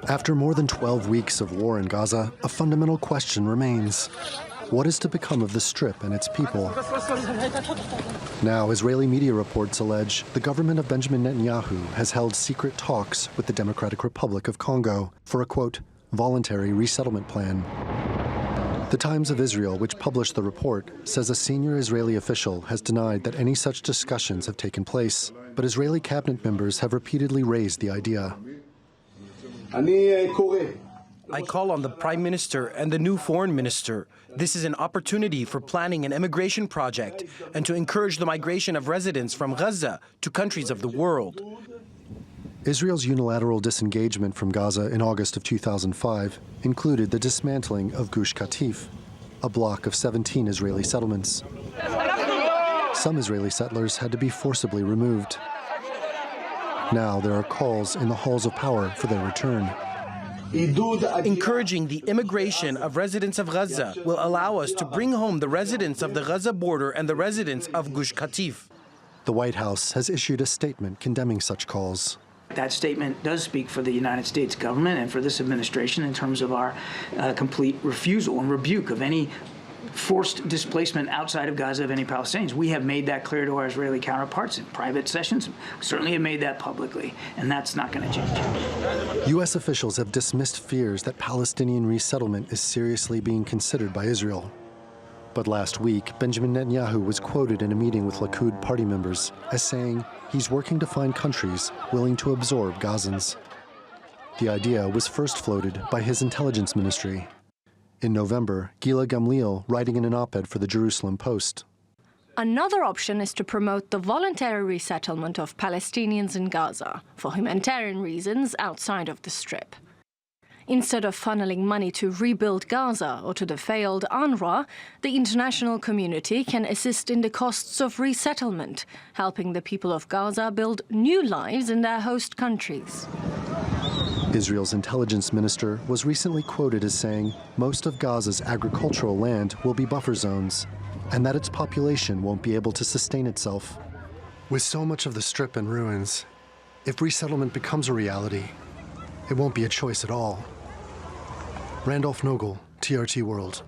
After more than 12 weeks of war in Gaza, a fundamental question remains. What is to become of the Strip and its people? Now, Israeli media reports allege the government of Benjamin Netanyahu has held secret talks with the Democratic Republic of Congo for a, quote, voluntary resettlement plan. The Times of Israel, which published the report, says a senior Israeli official has denied that any such discussions have taken place, but Israeli cabinet members have repeatedly raised the idea. I call on the Prime Minister and the new Foreign Minister. This is an opportunity for planning an immigration project and to encourage the migration of residents from Gaza to countries of the world. Israel's unilateral disengagement from Gaza in August of 2005 included the dismantling of Gush Katif, a block of 17 Israeli settlements. Some Israeli settlers had to be forcibly removed. Now there are calls in the halls of power for their return. Encouraging the immigration of residents of Gaza will allow us to bring home the residents of the Gaza border and the residents of Gush Katif. The White House has issued a statement condemning such calls. That statement does speak for the United States government and for this administration in terms of our complete refusal and rebuke of any forced displacement outside of Gaza of any Palestinians. We have made that clear to our Israeli counterparts in private sessions. We certainly have made that publicly, and that's not going to change. U.S. officials have dismissed fears that Palestinian resettlement is seriously being considered by Israel. But last week, Benjamin Netanyahu was quoted in a meeting with Likud party members as saying he's working to find countries willing to absorb Gazans. The idea was first floated by his intelligence ministry. In November, Gila Gamliel writing in an op-ed for the Jerusalem Post. Another option is to promote the voluntary resettlement of Palestinians in Gaza for humanitarian reasons outside of the Strip. Instead of funneling money to rebuild Gaza or to the failed UNRWA, the international community can assist in the costs of resettlement, helping the people of Gaza build new lives in their host countries. Israel's intelligence minister was recently quoted as saying most of Gaza's agricultural land will be buffer zones, and that its population won't be able to sustain itself. With so much of the Strip in ruins, if resettlement becomes a reality, it won't be a choice at all. Randolph Nogel, TRT World.